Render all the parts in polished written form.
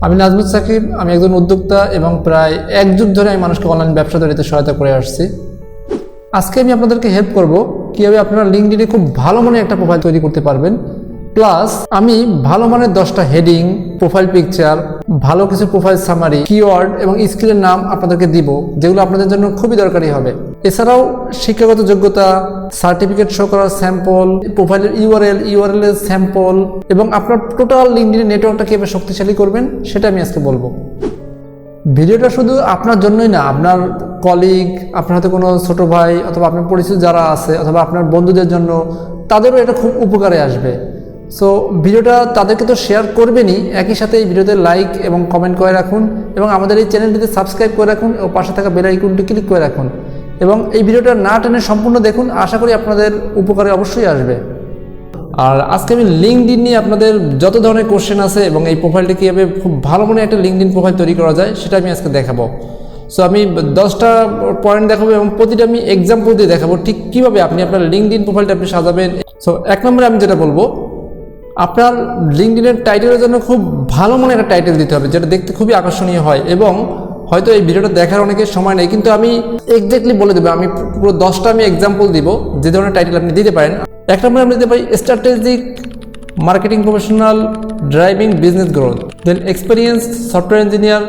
আমি নাজমুল সাকিব, আমি একজন উদ্যোক্তা এবং প্রায় এক যুগ ধরে আমি মানুষকে অনলাইন ব্যবসা তৈরিতে সহায়তা করে আসছি। আজকে আমি আপনাদেরকে হেল্প করব কীভাবে আপনারা লিঙ্কডইনে খুব ভালো মানের একটা প্রোফাইল তৈরি করতে পারবেন। প্লাস আমি ভালো মানের 10টা হেডিং, প্রোফাইল পিকচার, ভালো কিছু প্রোফাইল সামারি, কিওয়ার্ড এবং স্কিলের নাম আপনাদেরকে দিব, যেগুলো আপনাদের জন্য খুবই দরকারি হবে। এছাড়াও শিক্ষাগত যোগ্যতা, সার্টিফিকেট শো করার স্যাম্পল, প্রোফাইলের ইউআরএল এর স্যাম্পল এবং আপনার টোটাল লিঙ্কডইন নেটওয়ার্কটা কীভাবে শক্তিশালী করবেন সেটা আমি আজকে বলবো। ভিডিওটা শুধু আপনার জন্যই না, আপনার কলিগ, আপনার হাতে কোনো ছোট ভাই অথবা আপনার পরিচিত যারা আছে অথবা আপনার বন্ধুদের জন্য, তাদেরও এটা খুব উপকারে আসবে। সো ভিডিওটা তাদেরকে তো শেয়ার করবেনই, একই সাথে এই ভিডিওতে লাইক এবং কমেন্ট করে রাখুন এবং আমাদের এই চ্যানেলটিতে সাবস্ক্রাইব করে রাখুন ও পাশে থাকা বেল আইকনটি ক্লিক করে রাখুন এবং এই ভিডিওটা না টেনে সম্পূর্ণ দেখুন, আশা করি আপনাদের উপকারে অবশ্যই আসবে। আর আজকে আমি লিঙ্কডইন নিয়ে আপনাদের যত ধরনের কোশ্চেন আছে এবং এই প্রোফাইলটি কীভাবে খুব ভালো মনে একটা লিঙ্কডইন প্রোফাইল তৈরি করা যায় সেটা আমি আজকে দেখাবো। সো আমি 10টা পয়েন্ট দেখাবো এবং প্রতিটা আমি এক্সাম্পল দিয়ে দেখাবো ঠিক কীভাবে আপনি আপনার লিঙ্কডইন প্রোফাইলটা আপনি সাজাবেন। সো 1 নম্বরে আমি যেটা বলবো, আপনার লিঙ্কডইনের টাইটেলের জন্য খুব ভালো মনে একটা টাইটেল দিতে হবে যেটা দেখতে খুবই আকর্ষণীয় হয়। এবং হয়তো এই ভিডিওটা দেখার অনেকের সময় নেই, কিন্তু আমি এক্স্যাক্টলি বলে দেবো, আমি পুরো 10টা আমি এক্সাম্পল দিব যে ধরনের টাইটেল আপনি দিতে পারেন। 1 নম্বরে আমি দিতে পারি strategic marketing professional driving business growth, then experience software engineer,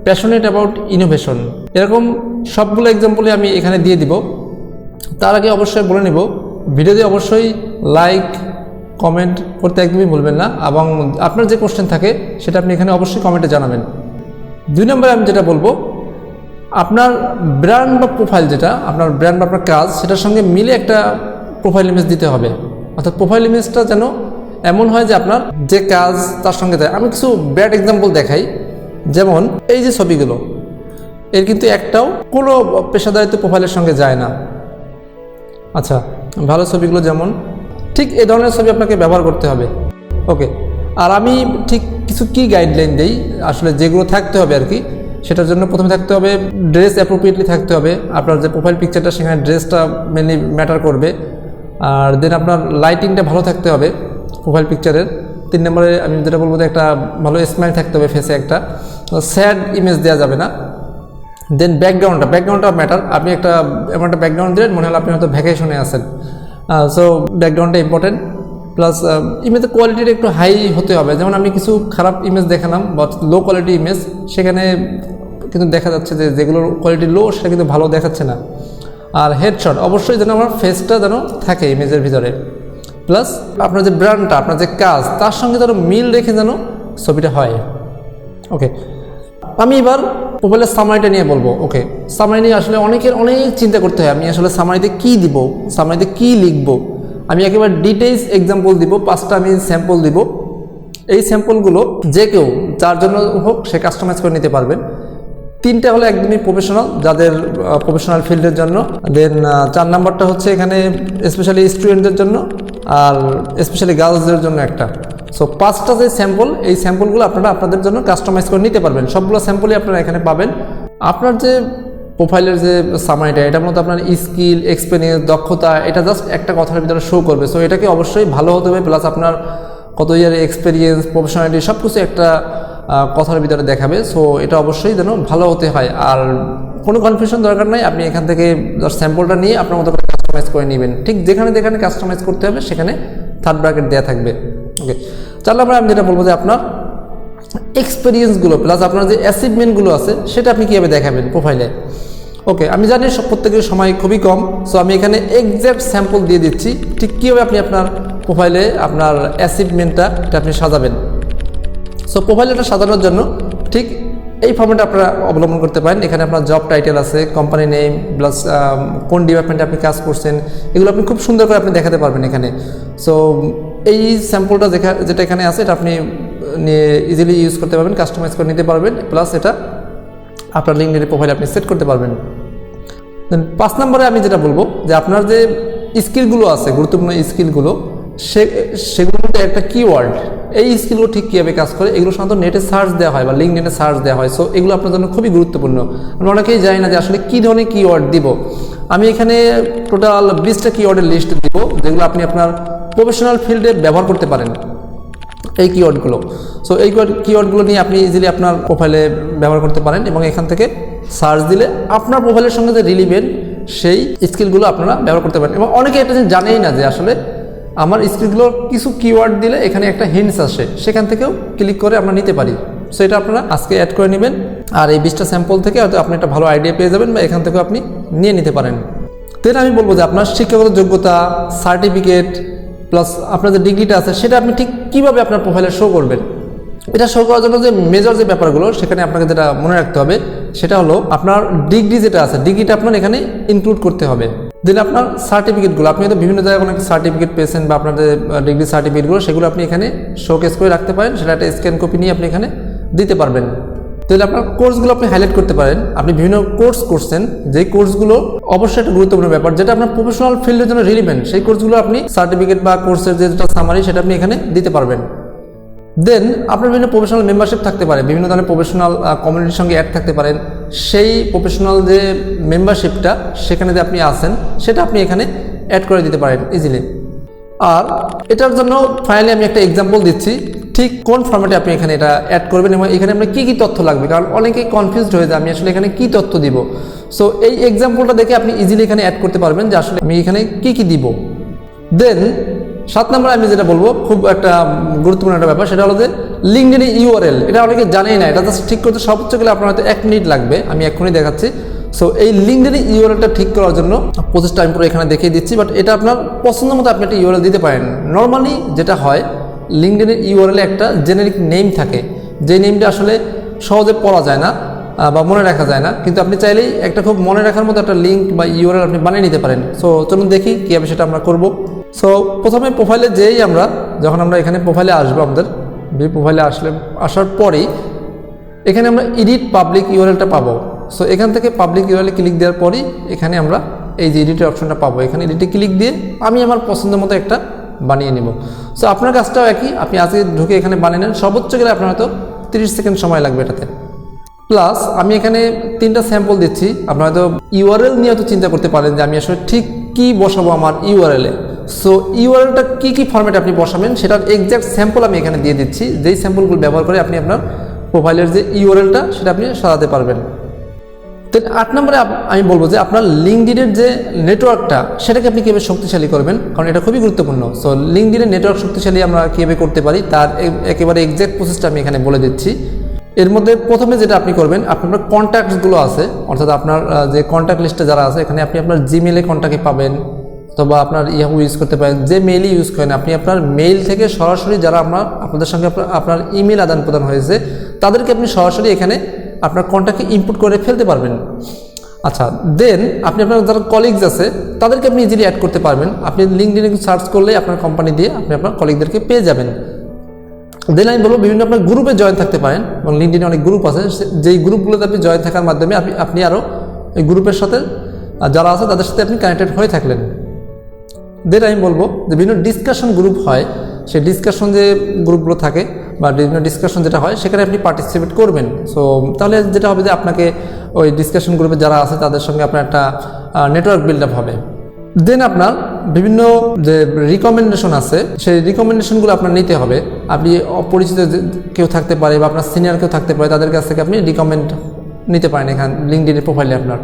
passionate about innovation. এরকম সবগুলো এক্সাম্পলই আমি এখানে দিয়ে দিব। তার আগে অবশ্যই বলে নেব, ভিডিওতে অবশ্যই লাইক কমেন্ট করতে একদমই ভুলবেন না এবং আপনার যে কোশ্চেন থাকে সেটা আপনি এখানে অবশ্যই কমেন্টে জানাবেন। 2 নম্বরে আমি যেটা বলবো, আপনার ব্র্যান্ড বা প্রোফাইল, যেটা আপনার ব্র্যান্ড বা আপনার কাজ, সেটার সঙ্গে মিলে একটা প্রোফাইল ইমেজ দিতে হবে। অর্থাৎ প্রোফাইল ইমেজটা যেন এমন হয় যে আপনার যে কাজ তার সঙ্গে যায়। আমি কিছু ব্যাড এক্সাম্পল দেখাই, যেমন এই যে ছবিগুলো, এর কিন্তু একটাও কোনো পেশাদারিত্ব প্রোফাইলের সঙ্গে যায় না। আচ্ছা, ভালো ছবিগুলো যেমন ঠিক এই ধরনের ছবি আপনাকে ব্যবহার করতে হবে। ওকে, আর আমি ঠিক কিছু কি গাইডলাইন দেই আসলে যেগুলো থাকতে হবে আর কি। সেটার জন্য প্রথমে থাকতে হবে ড্রেস অ্যাপ্রোপ্রিয়েটলি থাকতে হবে। আপনার যে প্রোফাইল পিকচারটা সেখানে ড্রেসটা মেনলি ম্যাটার করবে। আর দেন আপনার লাইটিংটা ভালো থাকতে হবে প্রোফাইল পিকচারের। 3 নম্বরে আমি যেটা বলবো যে একটা ভালো স্মাইল থাকতে হবে ফেসে, একটা স্যাড ইমেজ দেওয়া যাবে না। দেন ব্যাকগ্রাউন্ডটা ম্যাটার। আপনি এমন একটা ব্যাকগ্রাউন্ড দিলেন মনে হলো আপনি হয়তো ভ্যাকেশনে আছেন। সো ব্যাকগ্রাউন্ডটা ইম্পর্টেন্ট। প্লাস ইমেজের কোয়ালিটিটা একটু হাই হতে হবে। যেমন আমি কিছু খারাপ ইমেজ দেখালাম বা লো কোয়ালিটি ইমেজ, সেখানে কিন্তু দেখা যাচ্ছে যে যেগুলোর কোয়ালিটি লো সেটা কিন্তু ভালো দেখাচ্ছে না। আর হেডশট অবশ্যই যেন আমার ফেসটা যেন থাকে ইমেজের ভিতরে। প্লাস আপনার যে ব্র্যান্ডটা, আপনার যে কাজ, তার সঙ্গে যেন মিল রেখে যেন ছবিটা হয়। ওকে, আমি এবার প্রোফাইলের সামারিটা নিয়ে বলবো। ওকে, সামারি নিয়ে আসলে অনেকের অনেক চিন্তা করতে হয়, আমি আসলে সামারিতে কী দিব, সামারিতে কী লিখবো। আমি একেবারে ডিটেইলস এক্সাম্পল দিব, 5টা আমি স্যাম্পল দিব। এই স্যাম্পলগুলো যে কেউ যার জন্য হোক সে কাস্টমাইজ করে নিতে পারবেন। 3টা হলো একদমই প্রফেশনাল, যাদের প্রফেশনাল ফিল্ডের জন্য। দেন 4 নাম্বারটা হচ্ছে এখানে স্পেশালি স্টুডেন্টদের জন্য আর স্পেশালি গার্লসদের জন্য একটা। সো 5টা যে স্যাম্পল, এই স্যাম্পলগুলো আপনারা আপনাদের জন্য কাস্টমাইজ করে নিতে পারবেন। সবগুলো স্যাম্পলই আপনারা এখানে পাবেন। আপনার যে প্রোফাইলের যে সামারিটা, এটা মূলত আপনার স্কিল, এক্সপিরিয়েন্স, দক্ষতা, এটা জাস্ট একটা কথার ভিতরে শো করবে। সো এটাকে অবশ্যই ভালো হতে হবে। প্লাস আপনার কত ইয়ারের এক্সপিরিয়েন্স, প্রফেশনালিটি সব কিছু একটা কথার ভিতরে দেখাবে। সো এটা অবশ্যই যেন ভালো হতে হয়। আর কোনো কনফিউশন দরকার নাই, আপনি এখান থেকে জাস্ট স্যাম্পলটা নিয়ে আপনার মতো করে কাস্টমাইজ করে নেবেন। ঠিক যেখানে যেখানে কাস্টমাইজ করতে হবে সেখানে 3rd ব্র্যাকেট দেওয়া থাকবে। ওকে, 4 নম্বরে আমি যেটা বলবো যে আপনার এক্সপিরিয়েন্সগুলো প্লাস আপনার যে অ্যাচিভমেন্টগুলো আছে সেটা আপনি কীভাবে দেখাবেন প্রোফাইলে। ওকে, আমি জানি প্রত্যেকের সময় খুবই কম। সো আমি এখানে এক্স্যাক্ট স্যাম্পল দিয়ে দিচ্ছি ঠিক কীভাবে আপনি আপনার প্রোফাইলে আপনার অ্যাচিভমেন্টটা এটা আপনি সাজাবেন। সো প্রোফাইলটা সাজানোর জন্য ঠিক এই ফর্মেটটা আপনারা অবলম্বন করতে পারেন। এখানে আপনার জব টাইটেল আছে, কোম্পানি নেম, প্লাস কোন ডিপার্টমেন্টে আপনি কাজ করছেন, এগুলো আপনি খুব সুন্দর করে আপনি দেখাতে পারবেন এখানে। সো এই স্যাম্পলটা যেটা এখানে আছে এটা আপনি নিয়ে ইজিলি ইউজ করতে পারবেন, কাস্টমাইজ করে নিতে পারবেন। প্লাস এটা আপনার লিঙ্কডইন প্রোফাইলে আপনি সেট করতে পারবেন। দেন 5 নম্বরে আমি যেটা বলবো যে আপনার যে স্কিলগুলো আছে, গুরুত্বপূর্ণ স্কিলগুলো, সেগুলোর মধ্যে একটা কিওয়ার্ড, এই স্কিলগুলো ঠিক কীভাবে কাজ করে, এগুলো সাধারণত নেটে সার্চ দেওয়া হয় বা লিঙ্কডইনে সার্চ দেওয়া হয়। সো এগুলো আপনার জন্য খুবই গুরুত্বপূর্ণ। আমরা অনেকেই জানি না যে আসলে কী ধরনের কিওয়ার্ড দিব। আমি এখানে টোটাল 20টা কিওয়ার্ডের লিস্ট দিব যেগুলো আপনি আপনার প্রফেশনাল ফিল্ডে ব্যবহার করতে পারেন। এই কিওয়ার্ডগুলো। সো এই কিওয়ার্ডগুলো নিয়ে আপনি ইজিলি আপনার প্রোফাইলে ব্যবহার করতে পারেন এবং এখান থেকে সার্চ দিলে আপনার প্রোফাইলের সঙ্গে যে রিলেভেন্ট সেই স্কিলগুলো আপনারা ব্যবহার করতে পারেন। এবং অনেকে এটা জানেই না যে আসলে আমার স্কিলগুলোর কিছু কিওয়ার্ড দিলে এখানে একটা হিন্টস আসে, সেখান থেকেও ক্লিক করে আমরা নিতে পারি। সো এটা আপনারা আজকে অ্যাড করে নেবেন, আর এই 20টা স্যাম্পল থেকে হয়তো আপনি একটা ভালো আইডিয়া পেয়ে যাবেন বা এখান থেকেও আপনি নিয়ে নিতে পারেন। দেন আমি বলবো যে আপনার শিক্ষাগত যোগ্যতা, সার্টিফিকেট প্লাস আপনার যে ডিগ্রিটা আছে সেটা আপনি ঠিক কীভাবে আপনার প্রোফাইলে শো করবেন। এটা শো করার জন্য যে মেজর যে ব্যাপারগুলো সেখানে আপনাকে যেটা মনে রাখতে হবে সেটা হলো আপনার ডিগ্রি যেটা আছে, ডিগ্রিটা আপনার এখানে ইনক্লুড করতে হবে। দেন আপনার সার্টিফিকেটগুলো, আপনি হয়তো বিভিন্ন জায়গায় অনেক সার্টিফিকেট পেয়েছেন বা আপনার যে ডিগ্রি সার্টিফিকেটগুলো সেগুলো আপনি এখানে শোকেস করে রাখতে পারেন, সেটা একটা স্ক্যান কপি নিয়ে আপনি এখানে দিতে পারবেন। তাহলে আপনার কোর্সগুলো আপনি হাইলাইট করতে পারেন, আপনি বিভিন্ন কোর্স করছেন, যেই কোর্সগুলো অবশ্যই একটা গুরুত্বপূর্ণ ব্যাপার, যেটা আপনার প্রফেশনাল ফিল্ডের জন্য রিলেভেন্ট, সেই কোর্সগুলো আপনি সার্টিফিকেট বা কোর্সের যেটা সামারি সেটা আপনি এখানে দিতে পারবেন। দেন আপনার বিভিন্ন প্রফেশনাল মেম্বারশিপ থাকতে পারে, বিভিন্ন ধরনের প্রফেশনাল কমিউনিটির সঙ্গে অ্যাড থাকতে পারেন, সেই প্রফেশনাল যে মেম্বারশিপটা সেখানে যে আপনি আছেন সেটা আপনি এখানে অ্যাড করে দিতে পারেন ইজিলি। আর এটার জন্য ফাইনালি আমি একটা এক্সাম্পল দিচ্ছি, ঠিক কোন ফরম্যাটে আপনি এখানে এটা অ্যাড করবেন এবং এখানে আপনার কী কী তথ্য লাগবে, কারণ অনেকেই কনফিউজড হয়ে যায় আমি আসলে এখানে কী তথ্য দিব। সো এই এক্সাম্পলটা দেখে আপনি ইজিলি এখানে অ্যাড করতে পারবেন যে আসলে আমি এখানে কী কী দিব। দেন 7 নম্বরে আমি যেটা বলবো, খুব একটা গুরুত্বপূর্ণ একটা ব্যাপার, সেটা হলো যে লিঙ্কডইন ইউআরএল। এটা অনেকে জানেই না, এটা জাস্ট ঠিক করতে সর্বোচ্চ গেলে আপনার হয়তো 1 মিনিট লাগবে, আমি এক্ষুনি দেখাচ্ছি। সো এই লিঙ্কডইন ইউআরএলটা ঠিক করার জন্য প্রসেসটা আমি পুরো এখানে দেখিয়ে দিচ্ছি, বাট এটা আপনার পছন্দ মতো আপনি একটা ইউআরএল দিতে পারেন। নর্মালি যেটা হয়, লিঙ্কডইনের ইউআরএলে একটা জেনারিক নেম থাকে, যে নেমটা আসলে সহজে পড়া যায় না বা মনে রাখা যায় না, কিন্তু আপনি চাইলেই একটা খুব মনে রাখার মতো একটা লিঙ্ক বা ইউআরএল আপনি বানিয়ে নিতে পারেন। সো চলুন দেখি কীভাবে সেটা আমরা করব। সো প্রথমে প্রোফাইলে যেই আমরা যখন আমরা এখানে প্রোফাইলে আসবো, আমাদের প্রোফাইলে আসার পরেই এখানে আমরা এডিট পাবলিক ইউআরএলটা পাবো। সো এখান থেকে পাবলিক ইউআরএলে ক্লিক দেওয়ার পরই এখানে আমরা এই যে এডিটের অপশনটা পাবো, এখানে এডিটে ক্লিক দিয়ে আমি আমার পছন্দ মতো একটা বানিয়ে নেব। সো আপনার কাজটাও একই, আপনি আজকে ঢুকে এখানে বানিয়ে নেন, সর্বোচ্চ গেলে আপনার হয়তো 30 সেকেন্ড সময় লাগবে এটাতে। প্লাস আমি এখানে 3টা স্যাম্পল দিচ্ছি, আপনারা হয়তো ইউআরএল নিয়ে হয়তো চিন্তা করতে পারেন যে আমি আসলে ঠিক কী বসাবো আমার ইউআরএলে। সো ইউআরএলটা কী ফরম্যাটে আপনি বসাবেন সেটার এক্স্যাক্ট স্যাম্পল আমি এখানে দিয়ে দিচ্ছি, যেই স্যাম্পলগুলো ব্যবহার করে আপনি আপনার প্রোফাইলের যে ইউআরএলটা সেটা আপনি সাজাতে পারবেন। দেন 8 নম্বরে আমি বলবো যে আপনার লিঙ্কডইনের যে নেটওয়ার্কটা সেটাকে আপনি কীভাবে শক্তিশালী করবেন, কারণ এটা খুবই গুরুত্বপূর্ণ। সো লিঙ্কডইনের নেটওয়ার্ক শক্তিশালী আমরা কীভাবে করতে পারি তার একেবারে এক্স্যাক্ট প্রসেসটা আমি এখানে বলে দিচ্ছি। এর মধ্যে প্রথমে যেটা আপনি করবেন, আপনার কন্ট্যাক্টসগুলো আছে, অর্থাৎ আপনার যে কন্ট্যাক্ট লিস্টে যারা আছে এখানে আপনি আপনার জিমেলে কন্ট্যাক্টে পাবেন, অথবা আপনার ইয়াহু ইউজ করতে পারেন, যে মেইলই ইউজ করেন আপনি আপনার মেইল থেকে সরাসরি যারা আপনাদের সঙ্গে আপনার ইমেল আদান প্রদান হয়েছে তাদেরকে আপনি সরাসরি এখানে আপনার কন্ট্যাক্টে ইনপুট করে ফেলতে পারবেন। আচ্ছা, দেন আপনি আপনার যারা কলিগস আছে তাদেরকে আপনি ইজিলি অ্যাড করতে পারবেন। আপনি লিঙ্কডইনে সার্চ করলেই আপনার কোম্পানি দিয়ে আপনি আপনার কলিগদেরকে পেয়ে যাবেন। দেন আমি বলবো বিভিন্ন আপনার গ্রুপে জয়েন থাকতে পারেন, এবং লিঙ্কডইনে অনেক গ্রুপ আছে, যেই গ্রুপগুলোতে আপনি জয়েন থাকার মাধ্যমে আপনি আরও এই গ্রুপের সাথে যারা আছে তাদের সাথে আপনি কানেক্টেড হয়ে থাকলেন। দেন আমি বলবো যে বিভিন্ন ডিসকাশন গ্রুপ হয়, সেই ডিসকাশন যে গ্রুপগুলো থাকে বা বিভিন্ন ডিসকাশন যেটা হয় সেখানে আপনি পার্টিসিপেট করবেন। সো তাহলে যেটা হবে যে আপনাকে ওই ডিসকাশন গ্রুপে যারা আছে তাদের সঙ্গে আপনার একটা নেটওয়ার্ক বিল্ড আপ হবে। দেন আপনার বিভিন্ন যে রিকমেন্ডেশন আছে সেই রিকমেন্ডেশনগুলো আপনার নিতে হবে। আপনি অপরিচিত কেউ থাকতে পারে বা আপনার সিনিয়র কেউ থাকতে পারে, তাদের কাছ থেকে আপনি রিকমেন্ড নিতে পারেন এখানে লিঙ্কডইনের প্রোফাইলে আপনার।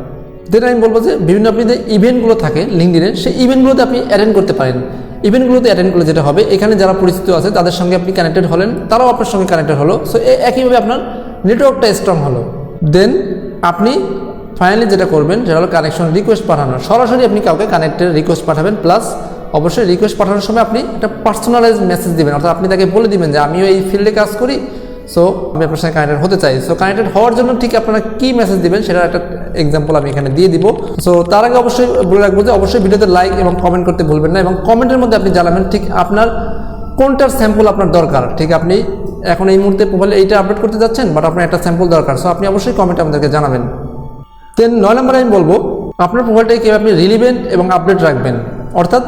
দেন আমি বলবো যে বিভিন্ন আপনি যে ইভেন্টগুলো থাকে লিঙ্কডইনের, সেই ইভেন্টগুলোতে আপনি অ্যাটেন্ড করতে পারেন। ইভেন্টগুলোতে অ্যাটেন্ড করলে যেটা হবে, এখানে যারা পরিচিত আছে তাদের সঙ্গে আপনি কানেক্টেড হলেন, তারাও আপনার সঙ্গে কানেক্টেড হলো। সো একইভাবে আপনার নেটওয়ার্কটা স্ট্রং হলো। দেন আপনি ফাইনালি যেটা করবেন সেটা হলো কানেকশন রিকোয়েস্ট পাঠানো। সরাসরি আপনি কাউকে কানেক্টের রিকোয়েস্ট পাঠাবেন, প্লাস অবশ্যই রিকোয়েস্ট পাঠানোর সময় আপনি একটা পার্সোনালাইজ মেসেজ দেবেন, অর্থাৎ আপনি তাকে বলে দিবেন যে আমিও এই ফিল্ডে কাজ করি, সো আমি আপনার সঙ্গে কানেক্টেড হতে চাই। সো কানেক্টেড হওয়ার জন্য ঠিক আপনারা কী মেসেজ দিবেন সেটার একটা এক্সাম্পল আমি এখানে দিয়ে দিব। সো তার আগে অবশ্যই বলে রাখবো যে অবশ্যই ভিডিওতে লাইক এবং কমেন্ট করতে ভুলবেন না, এবং কমেন্টের মধ্যে আপনি জানাবেন ঠিক আপনার কোনটার স্যাম্পল আপনার দরকার। ঠিক আপনি এখন এই মুহূর্তে প্রোফাইলে এইটা আপডেট করতে যাচ্ছেন, বাট আপনার একটা স্যাম্পল দরকার, সো আপনি অবশ্যই কমেন্টে আমাদেরকে জানাবেন। দেন 9 নম্বরে আমি বলবো আপনার প্রোফাইলটাকে কীভাবে আপনি রিলিভেন্ট এবং আপডেট রাখবেন, অর্থাৎ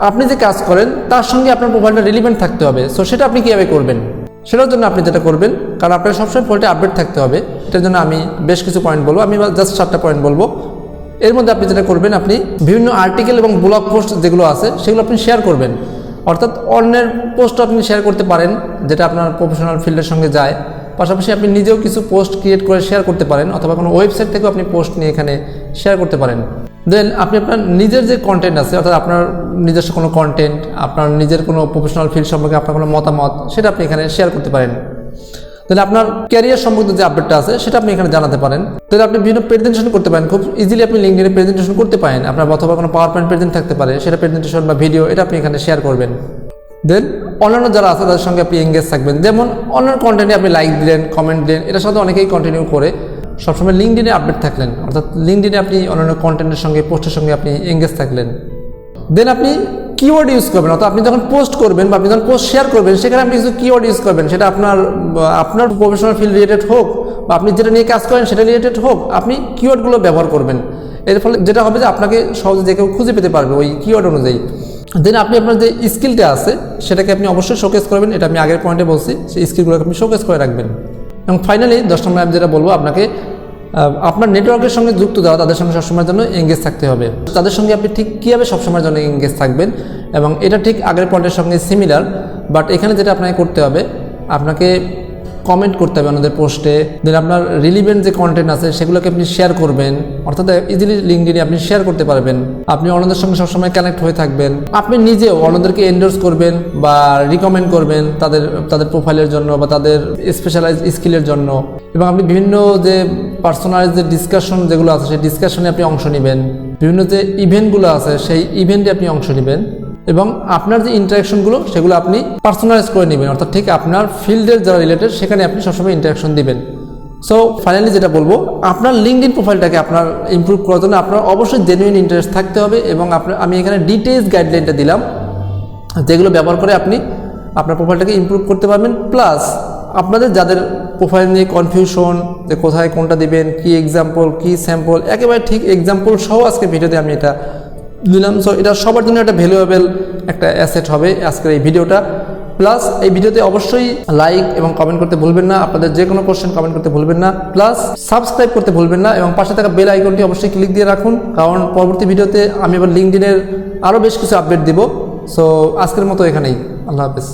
আপনি যে কাজ করেন তার সঙ্গে আপনার প্রোফাইলটা রিলিভেন্ট থাকতে হবে। সো সেটা আপনি কীভাবে করবেন, সেটার জন্য আপনি যেটা করবেন, কারণ আপনার সবসময় প্রোফাইলটা আপডেট থাকতে হবে, এটার জন্য আমি বেশ কিছু পয়েন্ট বলবো, আমি জাস্ট 7টা পয়েন্ট বলবো। এর মধ্যে আপনি যেটা করবেন, আপনি বিভিন্ন আর্টিকেল এবং ব্লগ পোস্ট যেগুলো আছে সেগুলো আপনি শেয়ার করবেন, অর্থাৎ অন্যের পোস্ট আপনি শেয়ার করতে পারেন যেটা আপনার প্রফেশনাল ফিল্ডের সঙ্গে যায়। পাশাপাশি আপনি নিজেও কিছু পোস্ট ক্রিয়েট করে শেয়ার করতে পারেন, অথবা কোনো ওয়েবসাইট থেকেও আপনি পোস্ট নিয়ে এখানে শেয়ার করতে পারেন। দেন আপনি আপনার নিজের যে কন্টেন্ট আছে, অর্থাৎ আপনার নিজস্ব কোনো কন্টেন্ট, আপনার নিজের কোনো প্রফেশনাল ফিল্ড সম্পর্কে আপনার কোনো মতামত, সেটা আপনি এখানে শেয়ার করতে পারেন। তাহলে আপনার ক্যারিয়ার সম্পর্কিত যে আপডেটটা আছে সেটা আপনি এখানে জানাতে পারেন। তাহলে আপনি বিভিন্ন প্রেজেন্টেশন করতে পারেন, খুব ইজিলি আপনি লিঙ্কডইনে প্রেজেন্টেশন করতে পারেন। আপনার অথবা কোনো পাওয়ার পয়েন্ট প্রেজেন্ট থাকতে পারে, সেটা প্রেজেন্টেশন বা ভিডিও, এটা আপনি এখানে শেয়ার করবেন। দেন অন্যান্য যারা আছে তাদের সঙ্গে আপনি এঙ্গেজ থাকবেন, যেমন অন্যান্য কন্টেন্টে আপনি লাইক দিলেন, কমেন্ট দিলেন, এটার সাথে অনেকেই কন্টিনিউ করে সবসময় লিঙ্কডইনে আপডেট থাকলেন, অর্থাৎ লিঙ্কডইনে আপনি অন্যান্য কন্টেন্টের সঙ্গে, পোস্টের সঙ্গে আপনি এঙ্গেজ থাকলেন। দেন আপনি কিওয়ার্ড ইউজ করবেন, অর্থাৎ আপনি যখন পোস্ট করবেন বা আপনি যখন পোস্ট শেয়ার করবেন সেখানে আপনি কিছু কিওয়ার্ড ইউজ করবেন, সেটা আপনার প্রফেশনাল ফিল্ড রিলেটেড হোক বা আপনি যেটা নিয়ে কাজ করেন সেটা রিলেটেড হোক, আপনি কিওয়ার্ডগুলো ব্যবহার করবেন। এর ফলে যেটা হবে যে আপনাকে সহজে যে কেউ খুঁজে পেতে পারবে ওই কিওয়ার্ড অনুযায়ী। দেন আপনি আপনার যে স্কিলটা আছে সেটাকে আপনি অবশ্যই শোকেস করবেন, এটা আমি আগের পয়েন্টে বলছি, সেই স্কিলগুলোকে আপনি শোকেস করে রাখবেন। এবং ফাইনালি 10 নম্বর আমি যেটা বলবো, আপনাকে আপনার নেটওয়ার্কের সঙ্গে যুক্ত যাওয়া, তাদের সঙ্গে সবসময়ের জন্য এঙ্গেজ থাকতে হবে। তাদের সঙ্গে আপনি ঠিক কীভাবে সবসময়ের জন্য এঙ্গেজ থাকবেন, এবং এটা ঠিক আগের পয়েন্টের সঙ্গে সিমিলার, বাট এখানে যেটা আপনাকে করতে হবে, আপনাকে কমেন্ট করতে হবে ওনাদের পোস্টে। দেন আপনার রিলিভেন্ট যে কন্টেন্ট আছে সেগুলোকে আপনি শেয়ার করবেন, অর্থাৎ ইজিলি লিঙ্কডইনে আপনি শেয়ার করতে পারবেন। আপনি অন্যদের সঙ্গে সবসময় কানেক্ট হয়ে থাকবেন। আপনি নিজেও অন্যদেরকে এন্ডোর্স করবেন বা রিকমেন্ড করবেন তাদের প্রোফাইলের জন্য বা তাদের স্পেশালাইজ স্কিলের জন্য। এবং আপনি বিভিন্ন যে পার্সোনালাইজ যে ডিসকাশন যেগুলো আছে সেই ডিসকাশনে আপনি অংশ নেবেন। বিভিন্ন যে ইভেন্টগুলো আছে সেই ইভেন্টে আপনি অংশ নেবেন, এবং আপনার যে ইন্টারাকশনগুলো সেগুলো আপনি পার্সোনালাইজ করে নেবেন, অর্থাৎ ঠিক আপনার ফিল্ডের যারা রিলেটেড সেখানে আপনি সবসময় ইন্টারাকশন দিবেন। সো ফাইনালি যেটা বলবো, আপনার লিঙ্কডইন প্রোফাইলটাকে আপনার ইমপ্রুভ করার জন্য আপনার অবশ্যই জেনুইন ইন্টারেস্ট থাকতে হবে। এবং আমি এখানে ডিটেলস গাইডলাইনটা দিলাম যেগুলো ব্যবহার করে আপনি আপনার প্রোফাইলটাকে ইমপ্রুভ করতে পারবেন। প্লাস আপনাদের যাদের প্রোফাইল নিয়ে কনফিউশন যে কোথায় কোনটা দিবেন, কি এক্সাম্পল, কি স্যাম্পল, একেবারে ঠিক এক্সাম্পল সহ আজকে ভিডিওতে আমি এটা দিলাম। সো এটা সবার জন্য একটা ভ্যালুয়েবল একটা অ্যাসেট হবে আজকের এই ভিডিওটা। প্লাস এই ভিডিওতে অবশ্যই লাইক এবং কমেন্ট করতে ভুলবেন না, আপনাদের যে কোনো কোশ্চেন কমেন্ট করতে ভুলবেন না, প্লাস সাবস্ক্রাইব করতে ভুলবেন না, এবং পাশে থাকা বেল আইকনটি অবশ্যই ক্লিক দিয়ে রাখুন, কারণ পরবর্তী ভিডিওতে আমি আবার লিঙ্কডইনের আরও বেশ কিছু আপডেট দিব। সো আজকের মতো এখানেই, আল্লাহ হাফেজ।